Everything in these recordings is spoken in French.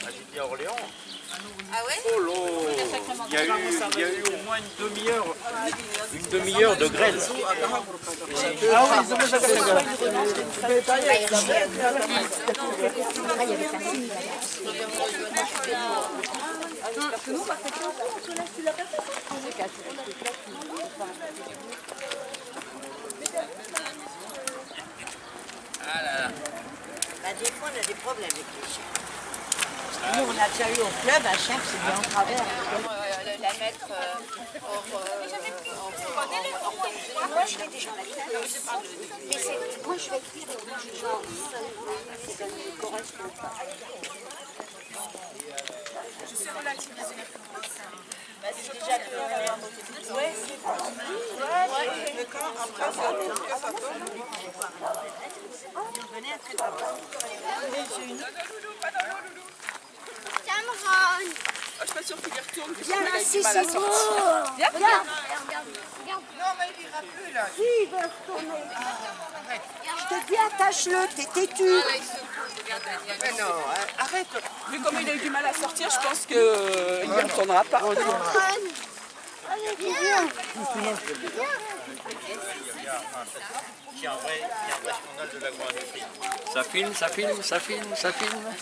J'étais à Orléans. Ah ouais? Oh là, il y a eu au moins une demi-heure de grêle. Ah oui, ils ont déjà fait ça. Ah là là. Bah, des fois, on a des problèmes avec les chiens. Nous, on a déjà eu au club un chien qui s'est mis en travers. La mettre Moi, je vais déjà la faire. Mais moi, je vais écrire genre, ça ne correspond pas. Je sais relativiser les bah, c'est déjà que ouais, c'est bon. Mais quand après ça tombe, que ça tombe. Venez après toi. J'ai une. Cameron. Je suis pas sûre qu'il y retourne. Viens là, si, c'est beau. Regarde. Non, mais il ira plus là. Si, il veut retourner. Je te dis, attache-le, t'es têtu. Mais non, arrête. Vu comme il a eu du mal à sortir, je pense qu'il ne retournera pas. Allez, viens. Il y a un vrai scandale de l'agro-industrie. Ça filme, ça filme, ça filme, ça filme.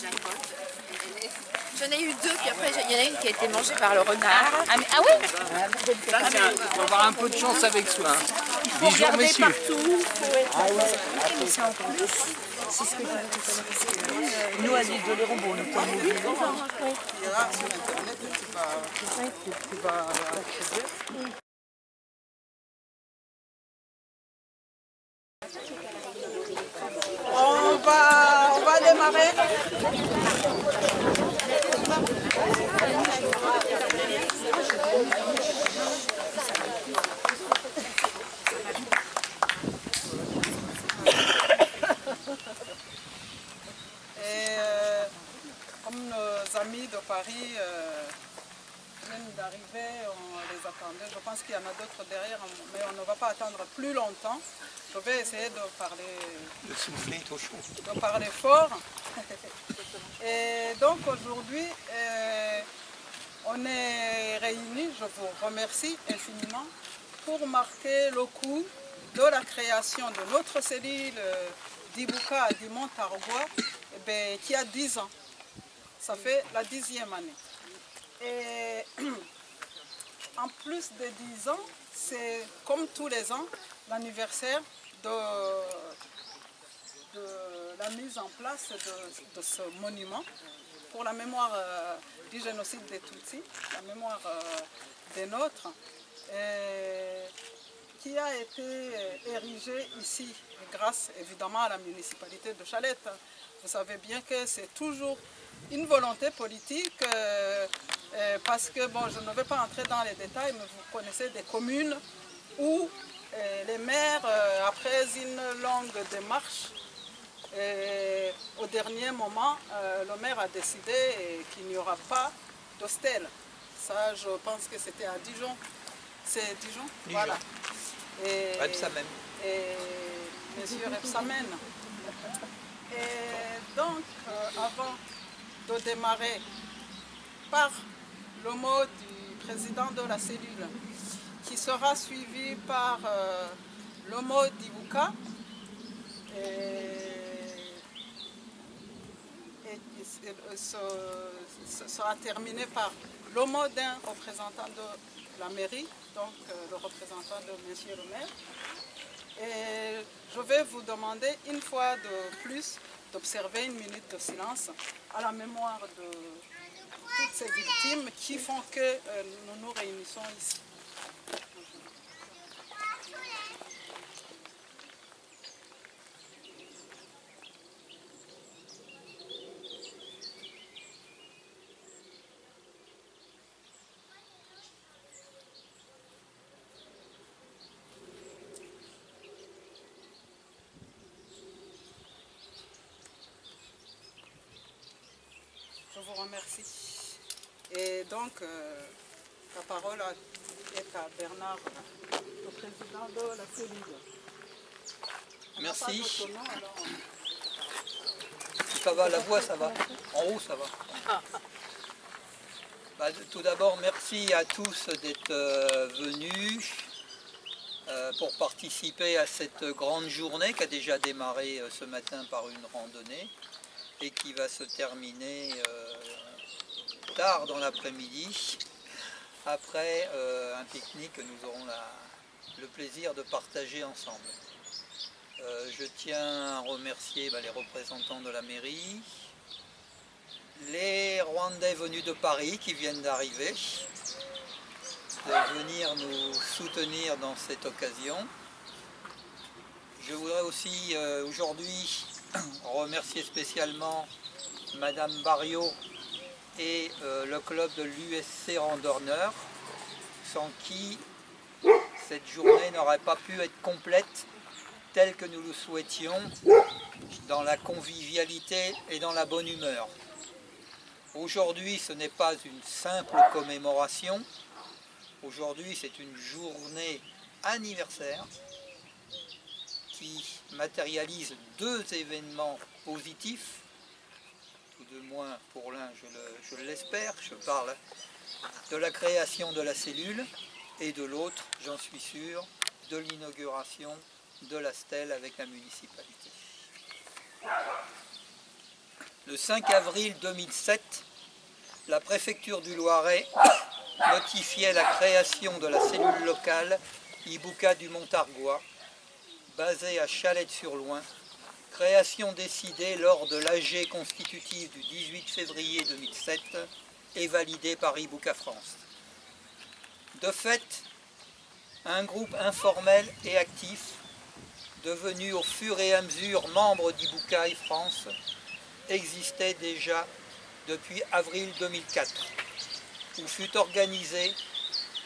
J'en ai eu deux, puis après il y en a une qui a été mangée par le renard. Ah oui? Il faut avoir un peu de chance avec soi. Bonjour messieurs. Nous, à l'île de l'Héron, nous sommes mobiles. On va démarrer. Comme nos amis de Paris viennent d'arriver, on les attendait. Je pense qu'il y en a d'autres derrière, mais on ne va pas attendre plus longtemps. Je vais essayer de parler, de parler fort. Et donc aujourd'hui, on est réunis, je vous remercie infiniment, pour marquer le coup de la création de notre cellule d'Ibouka à Dimont-Targois, qui a 10 ans. Ça fait la 10e année. Et en plus de 10 ans, c'est comme tous les ans l'anniversaire de la mise en place de ce monument pour la mémoire du génocide des Tutsis, la mémoire des nôtres, qui a été érigé ici grâce évidemment à la municipalité de Chalette. Vous savez bien que c'est toujours une volonté politique parce que, bon, je ne vais pas entrer dans les détails, mais vous connaissez des communes où les maires, après une longue démarche, au dernier moment, le maire a décidé qu'il n'y aura pas d'hostel. Ça, je pense que c'était à Dijon. C'est Dijon? Voilà. Et Monsieur Repsamen. Et donc, avant de démarrer par le mot du président de la cellule, qui sera suivi par le mot d'Ibouka, et sera terminé par le mot d'un représentant de la mairie, donc le représentant de Monsieur le maire. Et je vais vous demander une fois de plus d'observer une minute de silence à la mémoire de toutes ces victimes qui font que nous nous réunissons ici. Je vous remercie. Et donc, la parole est à Bernard, le président de la cellule. Merci. Ça va, la voix ça va. En haut ça va. Bah, tout d'abord, merci à tous d'être venus pour participer à cette grande journée qui a déjà démarré ce matin par une randonnée et qui va se terminer tard dans l'après-midi après un pique-nique que nous aurons le plaisir de partager ensemble. Je tiens à remercier les représentants de la mairie, les Rwandais venus de Paris qui viennent d'arriver, de venir nous soutenir dans cette occasion. Je voudrais aussi aujourd'hui remercier spécialement Madame Barriot et le club de l'USC Randonneurs, sans qui cette journée n'aurait pas pu être complète telle que nous le souhaitions, dans la convivialité et dans la bonne humeur. Aujourd'hui, ce n'est pas une simple commémoration. Aujourd'hui, c'est une journée anniversaire qui matérialise deux événements positifs, tout de moins pour l'un, je l'espère. Je parle de la création de la cellule et de l'autre, j'en suis sûr, de l'inauguration de la stèle avec la municipalité. Le 5 avril 2007, la préfecture du Loiret notifiait la création de la cellule locale Ibuka du Montargois, basée à Chalette-sur-Loing, création décidée lors de l'AG constitutive du 18 février 2007 et validée par Ibuka France. De fait, un groupe informel et actif, devenu au fur et à mesure membre d'Ibuka France, existait déjà depuis avril 2004, où fut organisée,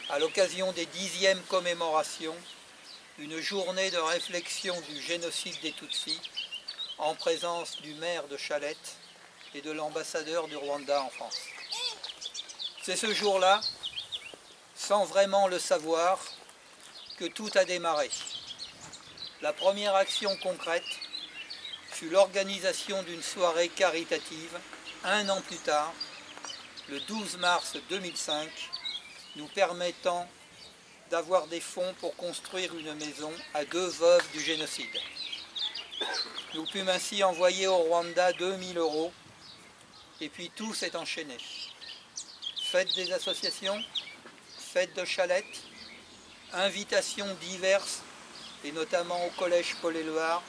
à l'occasion des 10e commémorations, une journée de réflexion du génocide des Tutsis, en présence du maire de Chalette et de l'ambassadeur du Rwanda en France. C'est ce jour-là, sans vraiment le savoir, que tout a démarré. La première action concrète fut l'organisation d'une soirée caritative, un an plus tard, le 12 mars 2005, nous permettant d'avoir des fonds pour construire une maison à 2 veuves du génocide. Nous pûmes ainsi envoyer au Rwanda 2000 € et puis tout s'est enchaîné. Fête des associations, fête de Chalette, invitations diverses et notamment au collège Paul-Éluard,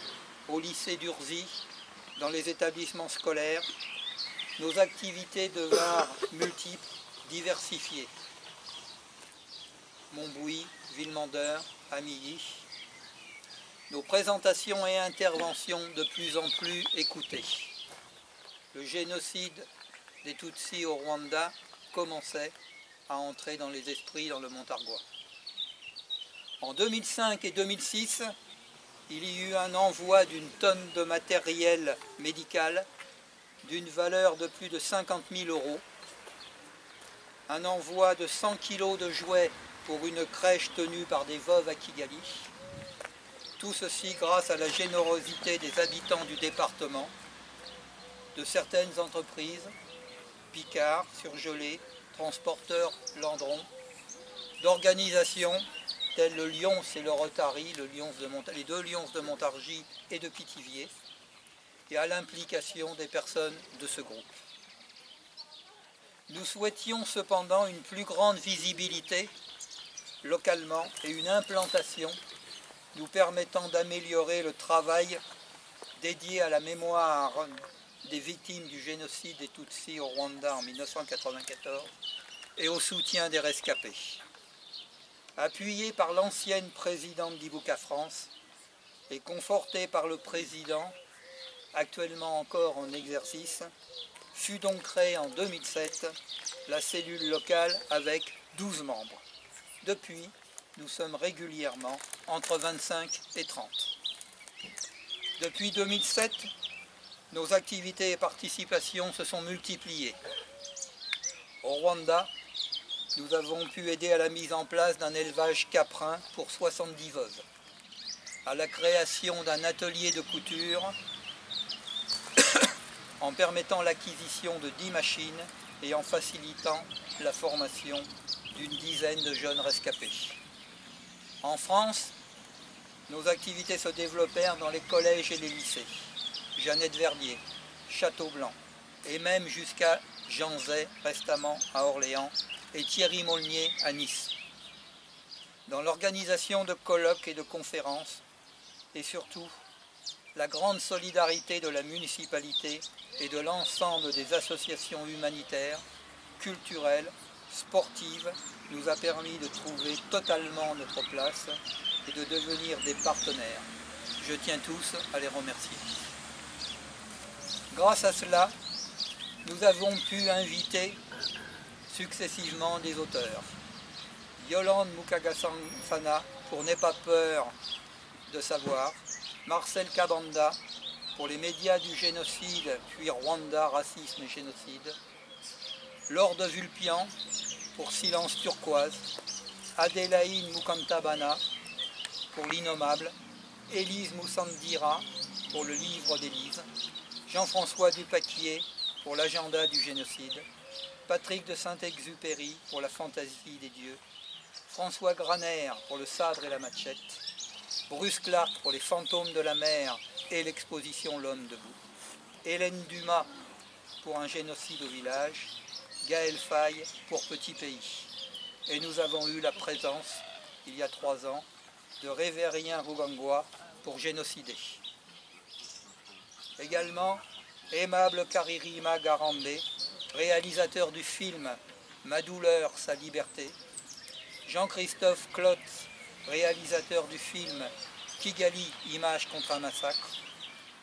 au lycée d'Urzy, dans les établissements scolaires. Nos activités devinrent multiples, diversifiées. Montbouy, Villemandeur, Amilly. Nos présentations et interventions de plus en plus écoutées. Le génocide des Tutsis au Rwanda commençait à entrer dans les esprits dans le Montargois. En 2005 et 2006, il y eut un envoi d'une tonne de matériel médical d'une valeur de plus de 50 000 €, un envoi de 100 kg de jouets pour une crèche tenue par des veuves à Kigali, tout ceci grâce à la générosité des habitants du département, de certaines entreprises, Picard, Surgelé, Transporteur Landron, d'organisations telles le Lyons et le Rotary, les 2 Lyons de Montargis et de Pithiviers, et à l'implication des personnes de ce groupe. Nous souhaitions cependant une plus grande visibilité localement et une implantation nous permettant d'améliorer le travail dédié à la mémoire des victimes du génocide des Tutsis au Rwanda en 1994 et au soutien des rescapés. Appuyé par l'ancienne présidente d'Ibuka France et conforté par le président, actuellement encore en exercice, fut donc créée en 2007 la cellule locale avec 12 membres. Depuis, nous sommes régulièrement entre 25 et 30. Depuis 2007, nos activités et participations se sont multipliées. Au Rwanda, nous avons pu aider à la mise en place d'un élevage caprin pour 70 veuves, à la création d'un atelier de couture en permettant l'acquisition de 10 machines et en facilitant la formation d'une dizaine de jeunes rescapés. En France, nos activités se développèrent dans les collèges et les lycées. Jeannette Verdier, Château-Blanc, et même jusqu'à Jean Zay, récemment à Orléans, et Thierry Molnier à Nice. Dans l'organisation de colloques et de conférences, et surtout la grande solidarité de la municipalité et de l'ensemble des associations humanitaires, culturelles, sportives, nous a permis de trouver totalement notre place et de devenir des partenaires. Je tiens tous à les remercier. Grâce à cela, nous avons pu inviter successivement des auteurs. Yolande Mukagansana pour N'aie pas peur de savoir, Marcel Kabanda pour les médias du génocide, puis Rwanda, racisme et génocide, Laure de Vulpian pour Silence turquoise, Adélaïde Mukantabana pour L'innommable, Élise Moussandira pour le livre d'Élise, Jean-François Dupaquier pour l'agenda du génocide, Patrick de Saint-Exupéry pour la fantaisie des dieux, François Graner pour le sabre et la machette, Bruce Clark pour les fantômes de la mer et l'exposition L'homme debout, Hélène Dumas pour un génocide au village, Gaël Faye pour Petit pays. Et nous avons eu la présence, il y a 3 ans, de Révérien Rugangwa pour Génocider. Également, Aimable Karirima Garambe, réalisateur du film Ma douleur, sa liberté, Jean-Christophe Klotz, réalisateur du film Kigali, image contre un massacre,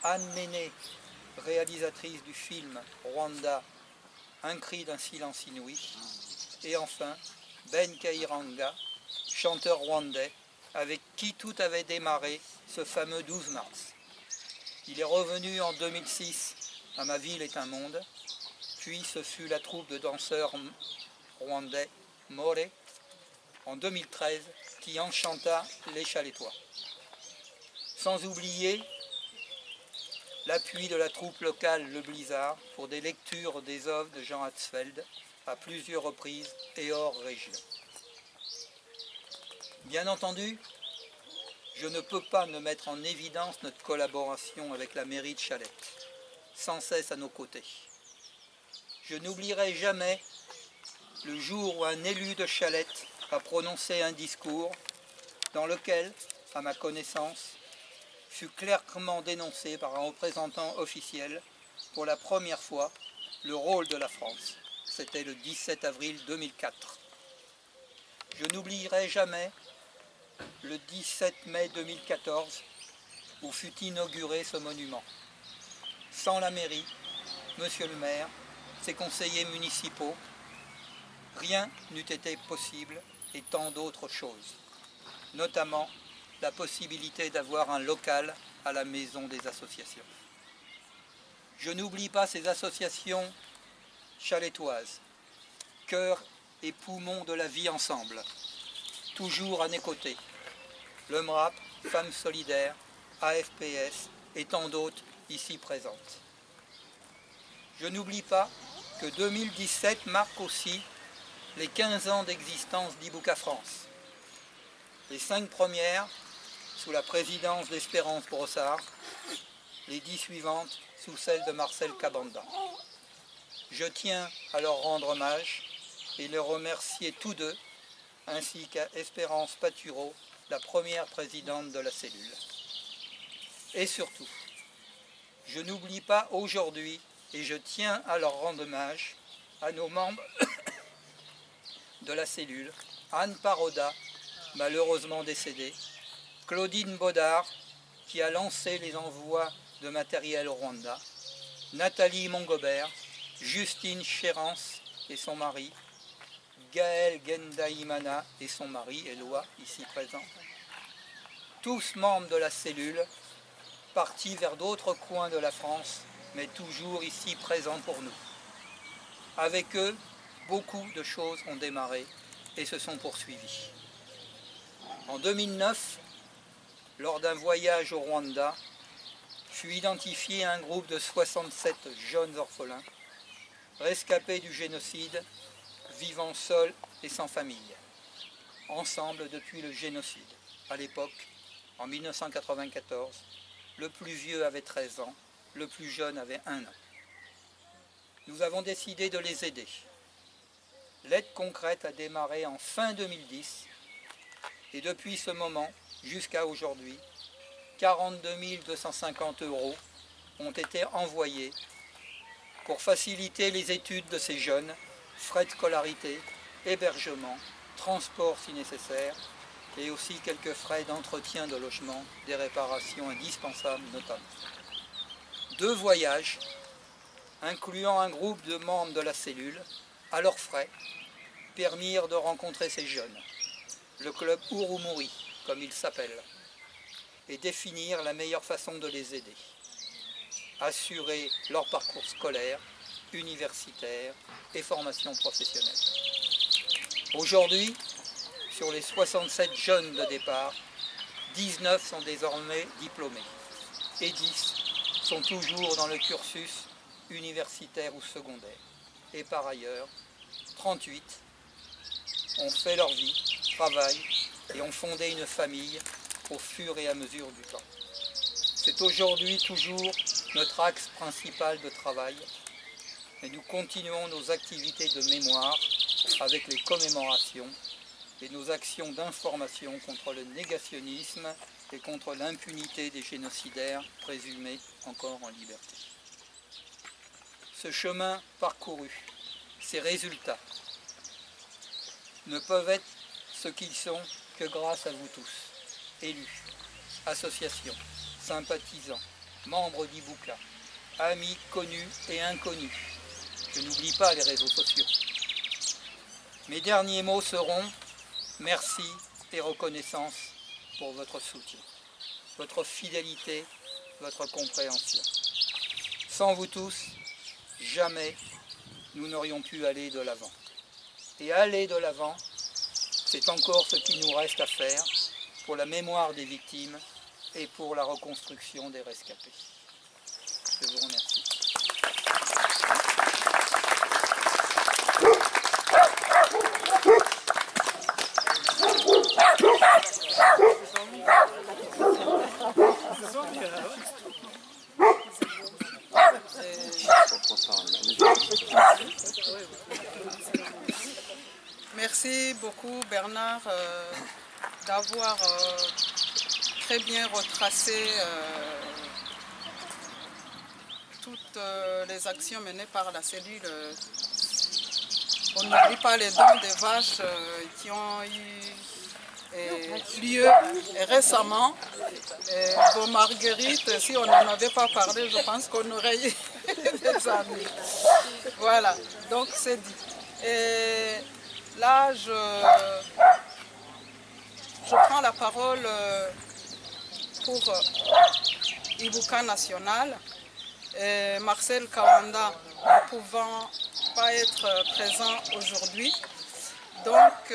Anne Méné, réalisatrice du film Rwanda, un cri d'un silence inouï, et enfin Ben Kairanga, chanteur rwandais, avec qui tout avait démarré ce fameux 12 mars. Il est revenu en 2006 à Ma ville est un monde, puis ce fut la troupe de danseurs rwandais More en 2013 qui enchanta les Chalétois. Sans oublier l'appui de la troupe locale Le Blizzard pour des lectures des œuvres de Jean Hatzfeld à plusieurs reprises et hors région. Bien entendu, je ne peux pas ne mettre en évidence notre collaboration avec la mairie de Chalette, sans cesse à nos côtés. Je n'oublierai jamais le jour où un élu de Chalette a prononcé un discours dans lequel, à ma connaissance, fut clairement dénoncé par un représentant officiel pour la première fois le rôle de la France. C'était le 17 avril 2004. Je n'oublierai jamais le 17 mai 2014 où fut inauguré ce monument. Sans la mairie, monsieur le maire, ses conseillers municipaux, rien n'eût été possible et tant d'autres choses, notamment la possibilité d'avoir un local à la maison des associations. Je n'oublie pas ces associations chalétoises, cœur et poumons de la vie ensemble, toujours à mes côtés. Le MRAP, Femmes Solidaires, AFPS et tant d'autres ici présentes. Je n'oublie pas que 2017 marque aussi les 15 ans d'existence d'Ibuka France. Les 5 premières sous la présidence d'Espérance Brossard, les 10 suivantes sous celle de Marcel Kabanda. Je tiens à leur rendre hommage et les remercier tous deux, ainsi qu'à Espérance Patureau, la première présidente de la cellule. Et surtout, je n'oublie pas aujourd'hui, et je tiens à leur rendre hommage, à nos membres de la cellule, Anne Paroda, malheureusement décédée, Claudine Baudard, qui a lancé les envois de matériel au Rwanda, Nathalie Mongobert, Justine Chérance et son mari, Gaël Gendaïmana et son mari, Éloi, ici présent, tous membres de la cellule, partis vers d'autres coins de la France, mais toujours ici présents pour nous. Avec eux, beaucoup de choses ont démarré et se sont poursuivies. En 2009, lors d'un voyage au Rwanda, fut identifié un groupe de 67 jeunes orphelins, rescapés du génocide, vivant seuls et sans famille, ensemble depuis le génocide. À l'époque, en 1994, le plus vieux avait 13 ans, le plus jeune avait 1 an. Nous avons décidé de les aider. L'aide concrète a démarré en fin 2010 et depuis ce moment jusqu'à aujourd'hui, 42 250 € ont été envoyés pour faciliter les études de ces jeunes, frais de scolarité, hébergement, transport si nécessaire, et aussi quelques frais d'entretien de logement, des réparations indispensables notamment. 2 voyages, incluant un groupe de membres de la cellule, à leurs frais, permirent de rencontrer ces jeunes, le club Urumuri, comme il s'appelle, et définir la meilleure façon de les aider. Assurer leur parcours scolaire, universitaire et formation professionnelle. Aujourd'hui, sur les 67 jeunes de départ, 19 sont désormais diplômés et 10 sont toujours dans le cursus universitaire ou secondaire. Et par ailleurs, 38 ont fait leur vie, travaillent et ont fondé une famille au fur et à mesure du temps. C'est aujourd'hui toujours notre axe principal de travail et nous continuons nos activités de mémoire avec les commémorations et nos actions d'information contre le négationnisme et contre l'impunité des génocidaires présumés encore en liberté. Ce chemin parcouru, ces résultats, ne peuvent être ce qu'ils sont que grâce à vous tous, élus, associations, sympathisants, membres d'Ibuka, amis connus et inconnus. Je n'oublie pas les réseaux sociaux. Mes derniers mots seront merci et reconnaissance pour votre soutien, votre fidélité, votre compréhension. Sans vous tous, jamais nous n'aurions pu aller de l'avant. Et aller de l'avant, c'est encore ce qu'il nous reste à faire pour la mémoire des victimes et pour la reconstruction des rescapés. Je vous remercie. Merci beaucoup Bernard d'avoir très bien retracé toutes les actions menées par la cellule. On n'oublie pas les dons des vaches qui ont eu lieu récemment. Bon, Marguerite, si on n'en avait pas parlé, je pense qu'on aurait eu des amis. Voilà, donc c'est dit. Et là, je prends la parole pour Ibuka National. Et Marcel Kawanda ne pouvant pas être présent aujourd'hui. Donc,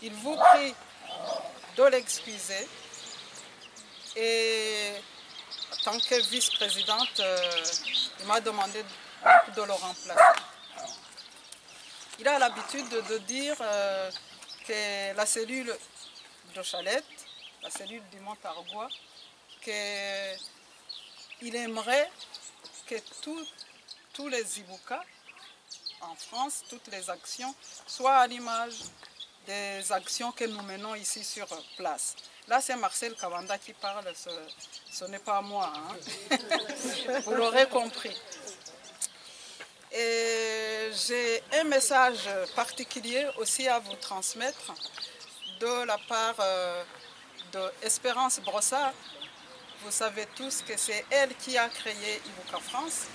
il vous prie de l'excuser. Et en tant que vice-présidente, il m'a demandé de le remplacer. Il a l'habitude de dire que la cellule de Chalette, la cellule du Montargois, qu'il aimerait que tous les Ibuka en France, toutes les actions, soient à l'image des actions que nous menons ici sur place. Là, c'est Marcel Kawanda qui parle, ce n'est pas moi. Hein. Vous l'aurez compris. Et j'ai un message particulier aussi à vous transmettre de la part de Espérance Brossard. Vous savez tous que c'est elle qui a créé Ibuka France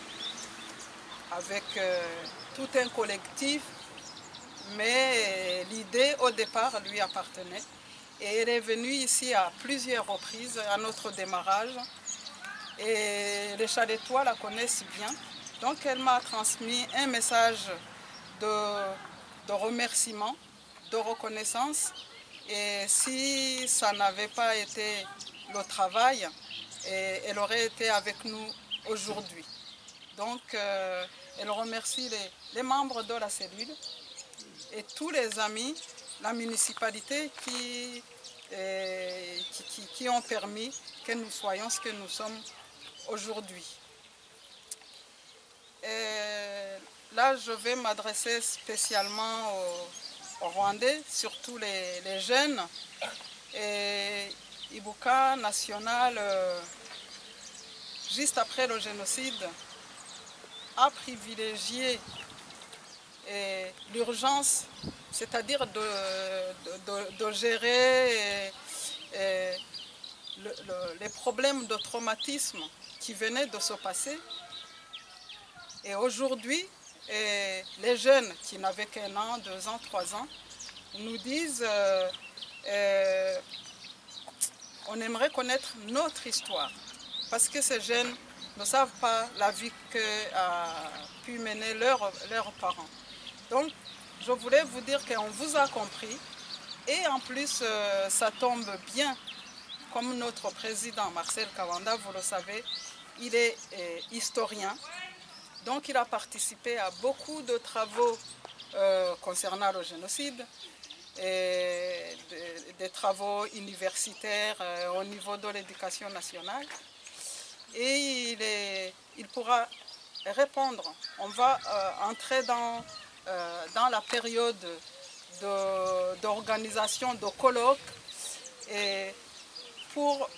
avec tout un collectif, mais l'idée au départ lui appartenait. Et elle est venue ici à plusieurs reprises à notre démarrage et les Chalettois la connaissent bien. Donc elle m'a transmis un message de remerciement, de reconnaissance. Et si ça n'avait pas été le travail, et elle aurait été avec nous aujourd'hui. Donc, elle remercie les membres de la cellule et tous les amis, la municipalité qui ont permis que nous soyons ce que nous sommes aujourd'hui. Là, je vais m'adresser spécialement aux Rwandais, surtout les jeunes. Et Ibuka National, juste après le génocide, a privilégié l'urgence, c'est-à-dire de gérer les problèmes de traumatisme qui venaient de se passer. Et aujourd'hui, les jeunes qui n'avaient qu'1 an, 2 ans, 3 ans, nous disent on aimerait connaître notre histoire. Parce que ces jeunes ne savent pas la vie qu'a pu mener leurs parents. Donc, je voulais vous dire qu'on vous a compris. Et en plus, ça tombe bien, comme notre président Marcel Kawanda, vous le savez, il est historien. Donc, il a participé à beaucoup de travaux concernant le génocide, et des travaux universitaires au niveau de l'éducation nationale. Et il pourra répondre. On va entrer dans la période d'organisation de colloques et pour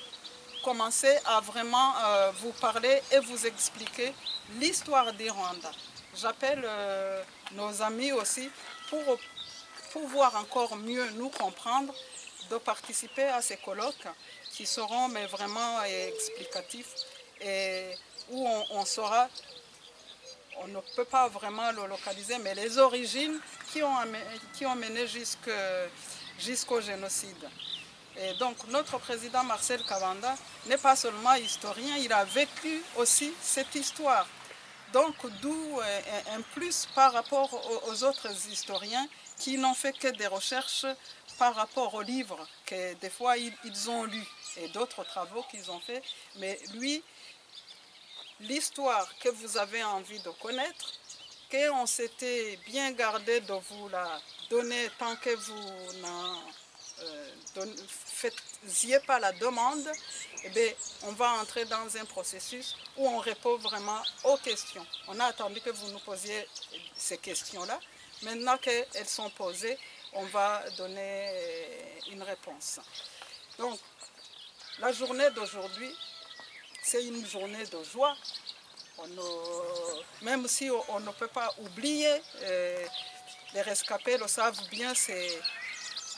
commencer à vraiment vous parler et vous expliquer l'histoire du Rwanda. J'appelle nos amis aussi pour pouvoir encore mieux nous comprendre, de participer à ces colloques qui seront mais vraiment explicatifs et où on saura, on ne peut pas vraiment le localiser, mais les origines qui ont mené jusqu'au génocide. Et donc notre président Marcel Kawanda n'est pas seulement historien, il a vécu aussi cette histoire. Donc d'où un plus par rapport aux autres historiens qui n'ont fait que des recherches par rapport aux livres que des fois ils ont lus et d'autres travaux qu'ils ont fait. Mais lui, l'histoire que vous avez envie de connaître, qu'on s'était bien gardé de vous la donner tant que vous n'en faisiez pas la demande, eh bien, on va entrer dans un processus où on répond vraiment aux questions. On a attendu que vous nous posiez ces questions-là. Maintenant qu'elles sont posées, on va donner une réponse. Donc, la journée d'aujourd'hui, c'est une journée de joie. Même si on ne peut pas oublier, les rescapés le savent bien, c'est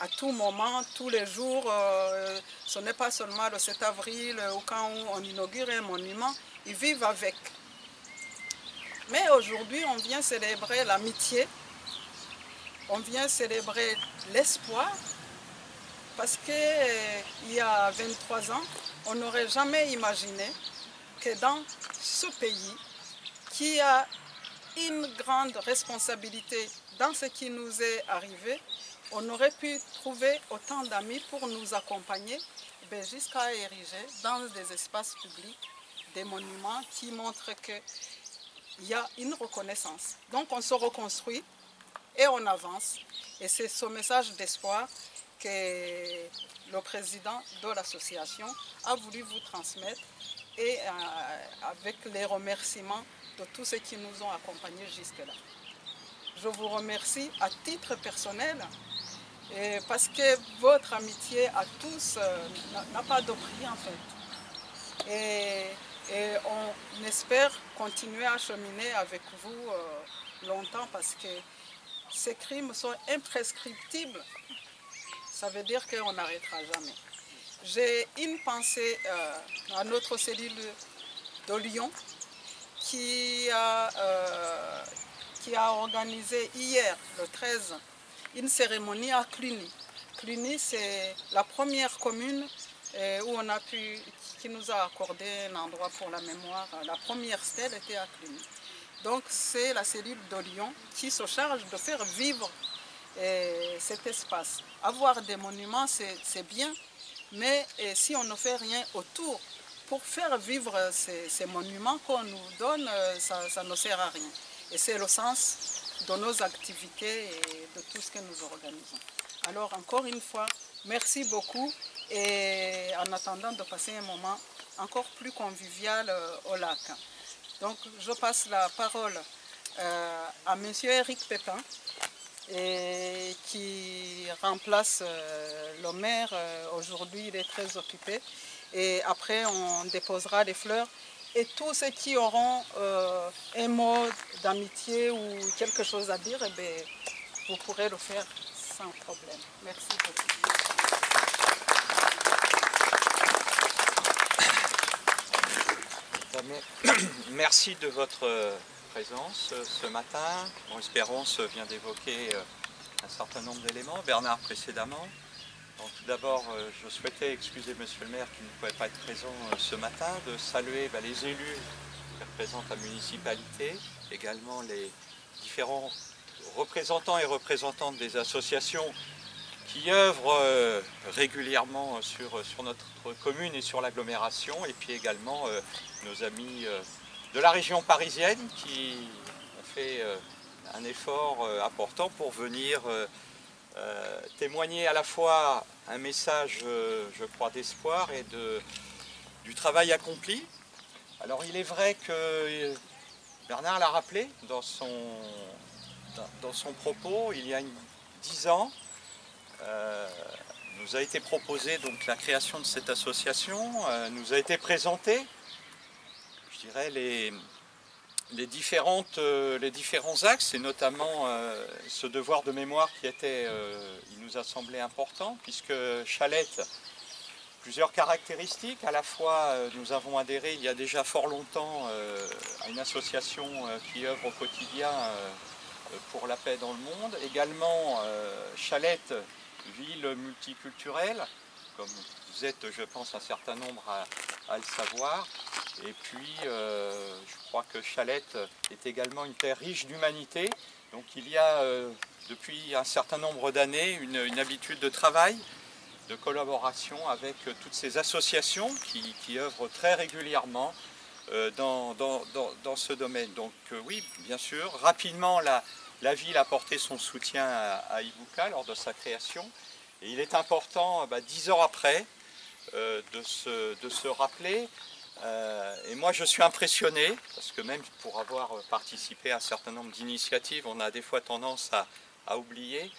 à tout moment, tous les jours. Ce n'est pas seulement le 7 avril ou quand on inaugure un monument, ils vivent avec. Mais aujourd'hui, on vient célébrer l'amitié, on vient célébrer l'espoir, parce qu'il y a 23 ans, on n'aurait jamais imaginé que dans ce pays, qui a une grande responsabilité dans ce qui nous est arrivé, on aurait pu trouver autant d'amis pour nous accompagner jusqu'à ériger dans des espaces publics des monuments qui montrent qu'il y a une reconnaissance. Donc on se reconstruit et on avance. Et c'est ce message d'espoir que le président de l'association a voulu vous transmettre et avec les remerciements de tous ceux qui nous ont accompagnés jusque-là. Je vous remercie à titre personnel parce que votre amitié à tous n'a pas de prix en fait. Et on espère continuer à cheminer avec vous longtemps parce que ces crimes sont imprescriptibles. Ça veut dire qu'on n'arrêtera jamais. J'ai une pensée à notre cellule de Lyon qui a organisé hier, le 13, une cérémonie à Cluny. Cluny, c'est la première commune qui nous a accordé un endroit pour la mémoire. La première stèle était à Cluny. Donc c'est la cellule de Lyon qui se charge de faire vivre cet espace. Avoir des monuments, c'est bien, mais si on ne fait rien autour pour faire vivre ces monuments qu'on nous donne, ça ne sert à rien. Et c'est le sens de nos activités et de tout ce que nous organisons. Alors encore une fois, merci beaucoup et en attendant de passer un moment encore plus convivial au lac. Donc je passe la parole à M. Eric Pépin et qui remplace le maire. Aujourd'hui il est très occupé et après on déposera les fleurs. Et tous ceux qui auront un mot d'amitié ou quelque chose à dire, eh bien, vous pourrez le faire sans problème. Merci beaucoup. Merci de votre présence ce matin. Bon, Espérance vient d'évoquer un certain nombre d'éléments, Bernard précédemment. Donc, tout d'abord, je souhaitais excuser Monsieur le maire qui ne pouvait pas être présent ce matin, de saluer les élus qui représentent la municipalité, également les différents représentants et représentantes des associations qui œuvrent régulièrement sur notre commune et sur l'agglomération, et puis également nos amis de la région parisienne qui ont fait un effort important pour venir témoigner à la fois un message, je crois, d'espoir et du travail accompli. Alors il est vrai que Bernard l'a rappelé dans son propos, il y a 10 ans, nous a été proposé donc la création de cette association, nous a été présenté, je dirais, les différents axes, et notamment ce devoir de mémoire qui il nous a semblé important, puisque Chalette, plusieurs caractéristiques. À la fois, nous avons adhéré il y a déjà fort longtemps à une association qui œuvre au quotidien pour la paix dans le monde. Également, Chalette, ville multiculturelle, comme vous êtes, je pense, un certain nombre à le savoir. Et puis, je crois que Chalette est également une terre riche d'humanité. Donc il y a, depuis un certain nombre d'années, une habitude de travail, de collaboration avec toutes ces associations qui œuvrent très régulièrement dans ce domaine. Donc oui, bien sûr, rapidement, la ville a apporté son soutien à Ibuka lors de sa création. Et il est important, 10 ans après, de se rappeler. Et moi je suis impressionné, parce que même pour avoir participé à un certain nombre d'initiatives, on a des fois tendance à oublier.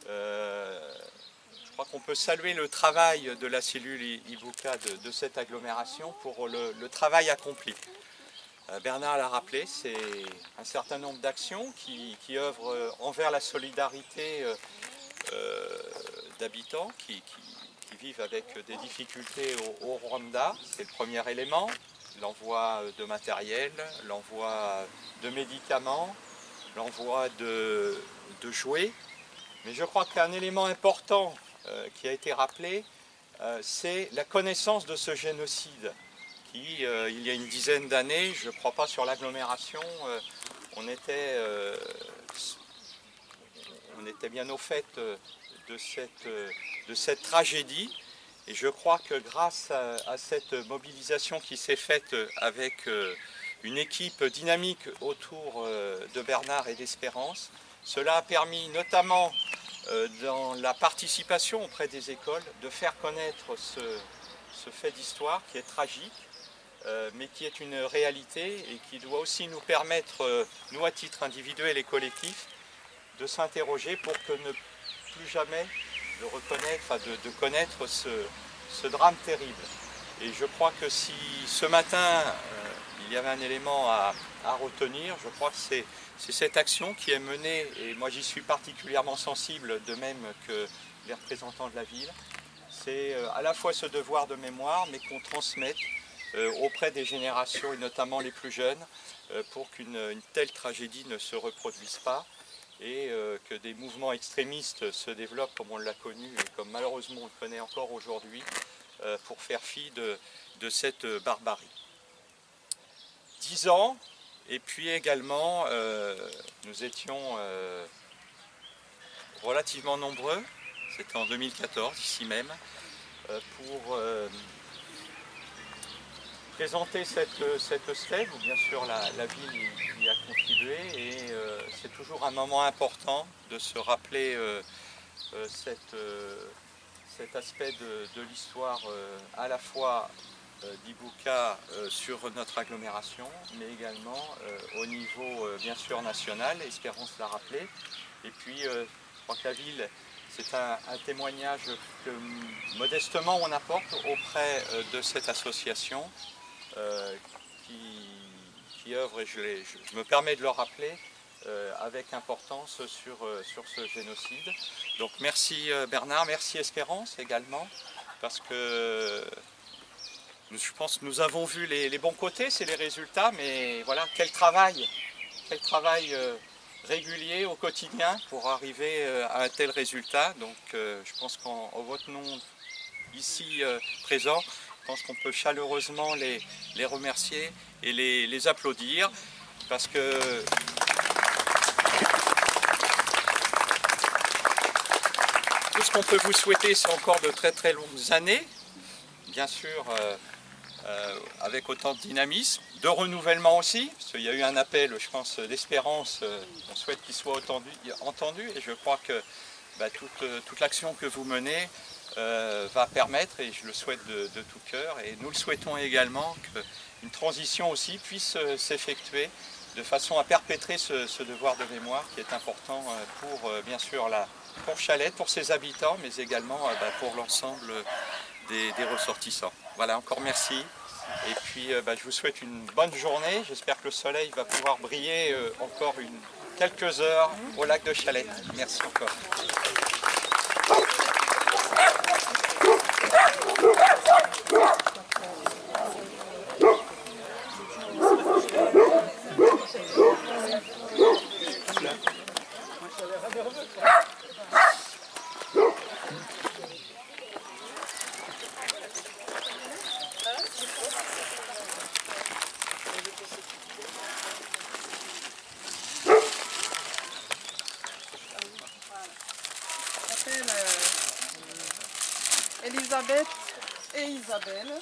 Je crois qu'on peut saluer le travail de la cellule Ibuka de cette agglomération pour le travail accompli. Bernard l'a rappelé, c'est un certain nombre d'actions qui œuvrent envers la solidarité d'habitants qui vivent avec des difficultés au Rwanda. C'est le premier élément, l'envoi de matériel, l'envoi de médicaments, l'envoi de jouets. Mais je crois qu'un élément important qui a été rappelé, c'est la connaissance de ce génocide qui, il y a une dizaine d'années, je ne crois pas sur l'agglomération, on était bien au fait de cette tragédie. Et je crois que grâce à cette mobilisation qui s'est faite avec une équipe dynamique autour de Bernard et d'Espérance, cela a permis notamment dans la participation auprès des écoles de faire connaître ce fait d'histoire qui est tragique, mais qui est une réalité et qui doit aussi nous permettre, nous à titre individuel et collectif, de s'interroger pour que ne plus jamais de connaître ce drame terrible. Et je crois que si ce matin il y avait un élément à retenir, je crois que c'est cette action qui est menée, et moi j'y suis particulièrement sensible, de même que les représentants de la ville. C'est à la fois ce devoir de mémoire, mais qu'on transmette auprès des générations, et notamment les plus jeunes, pour qu'une telle tragédie ne se reproduise pas, et que des mouvements extrémistes se développent comme on l'a connu, et comme malheureusement on le connaît encore aujourd'hui, pour faire fi de cette barbarie. 10 ans, et puis également, nous étions relativement nombreux, c'était en 2014, ici même, pour présenter cette stèle, où bien sûr la ville y a contribué, et c'est toujours un moment important de se rappeler cet aspect de l'histoire à la fois d'Ibuka sur notre agglomération, mais également au niveau bien sûr national, Espérance l'a rappelé. Et puis je crois que la ville, c'est un témoignage que modestement on apporte auprès de cette association qui œuvre, et je me permets de le rappeler, avec importance sur ce génocide. Donc merci Bernard, merci Espérance également, parce que je pense que nous avons vu les bons côtés, c'est les résultats, mais voilà, quel travail régulier au quotidien pour arriver à un tel résultat. Donc je pense qu'en votre nom ici présent, je pense qu'on peut chaleureusement les remercier et les applaudir, parce que tout ce qu'on peut vous souhaiter, c'est encore de très très longues années, bien sûr avec autant de dynamisme, de renouvellement aussi, parce qu'il y a eu un appel, je pense, d'espérance, on souhaite qu'il soit entendu, et je crois que toute l'action que vous menez va permettre, et je le souhaite de tout cœur, et nous le souhaitons également, qu'une transition aussi puisse s'effectuer de façon à perpétrer ce devoir de mémoire qui est important pour, bien sûr, pour Chalette, pour ses habitants, mais également pour l'ensemble des ressortissants. Voilà, encore merci. Et puis je vous souhaite une bonne journée. J'espère que le soleil va pouvoir briller encore quelques heures au lac de Chalette. Merci encore. Elisabeth et Isabelle.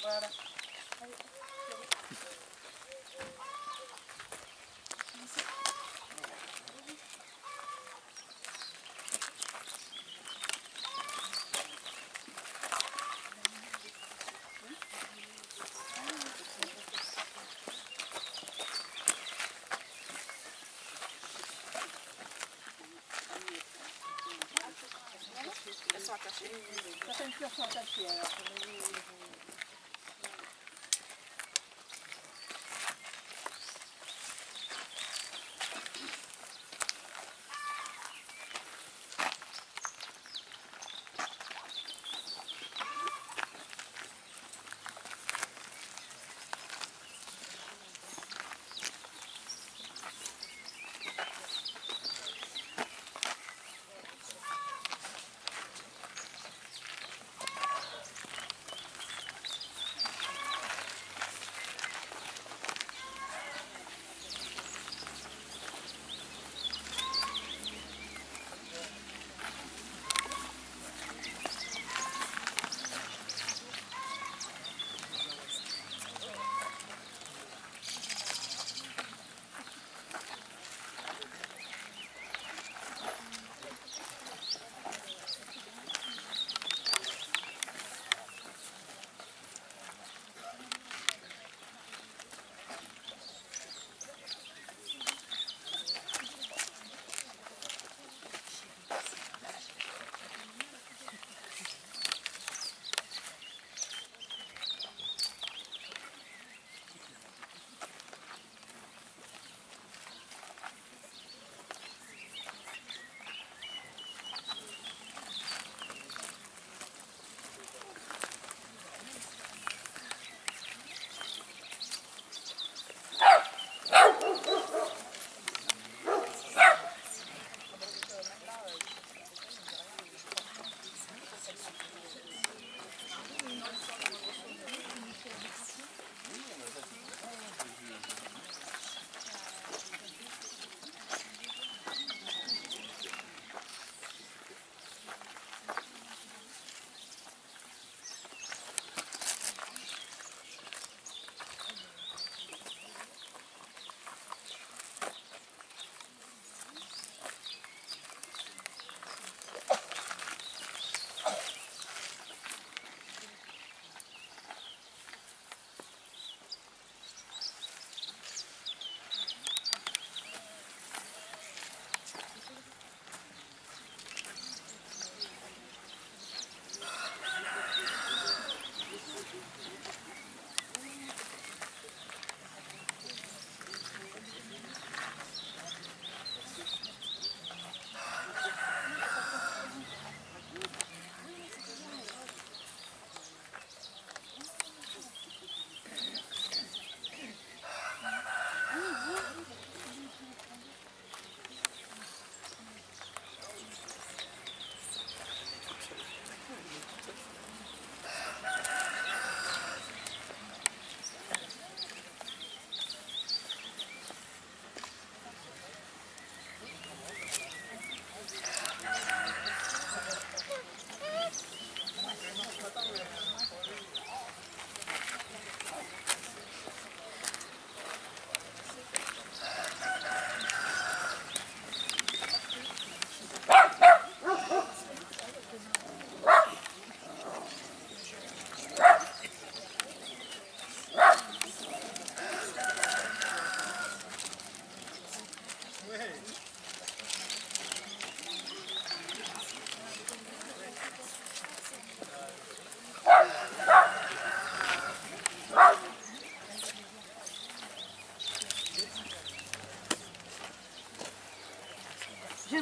Voilà. Elles sont attachées. Certaines fleurs sont attachées. Alors.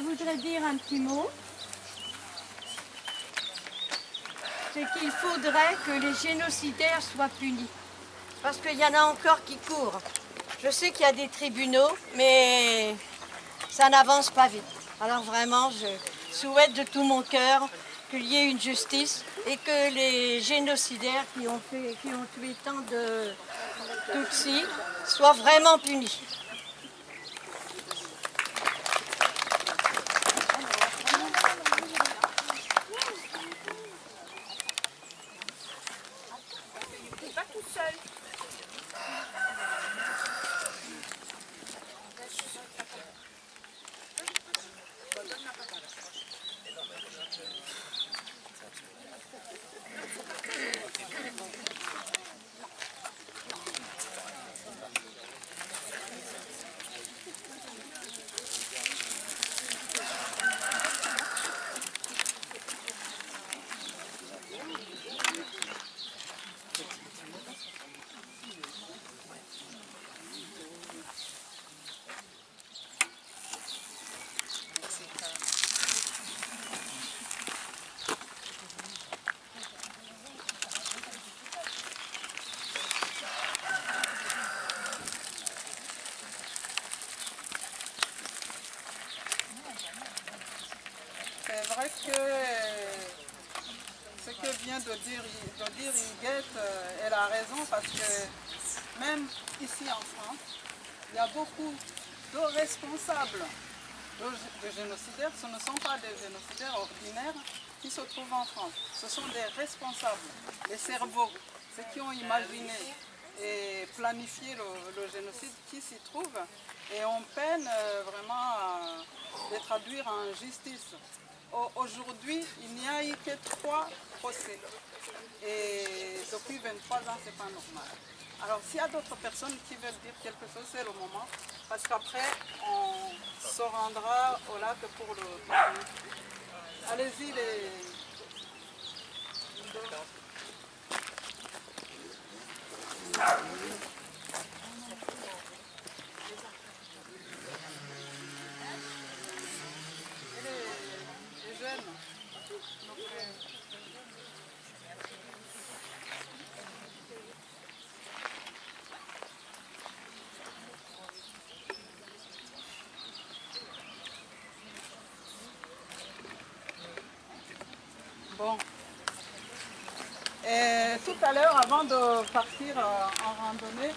voudrais dire un petit mot. C'est qu'il faudrait que les génocidaires soient punis. Parce qu'il y en a encore qui courent. Je sais qu'il y a des tribunaux, mais ça n'avance pas vite. Alors vraiment, je souhaite de tout mon cœur qu'il y ait une justice et que les génocidaires qui ont tué tant de Tutsis soient vraiment punis. C'est vrai que ce que vient de dire Huguette, elle a raison parce que même ici en France, il y a beaucoup de responsables de génocidaires. Ce ne sont pas des génocidaires ordinaires qui se trouvent en France. Ce sont des responsables, les cerveaux, ceux qui ont imaginé et planifié le génocide qui s'y trouvent. Et on peine vraiment à les traduire en justice. Aujourd'hui, il n'y a eu que 3 procès. Et depuis 23 ans, ce n'est pas normal. Alors, s'il y a d'autres personnes qui veulent dire quelque chose, c'est le moment. Parce qu'après, on se rendra au lac pour le pique-nique. Allez-y, les... les jeunes. Bon. Et tout à l'heure, avant de partir en randonnée,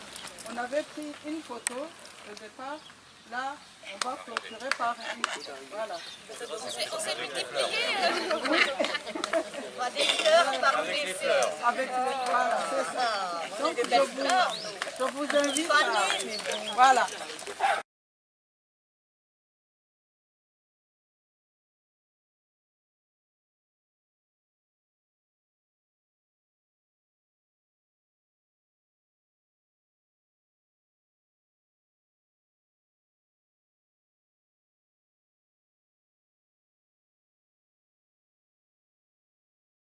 on avait pris une photo au départ. Là, on va clôturer par une. Voilà. On s'est multiplié. Des fleurs par Avec les fleurs. Avec les... Voilà, c'est ça. Donc, je vous invite à... Voilà.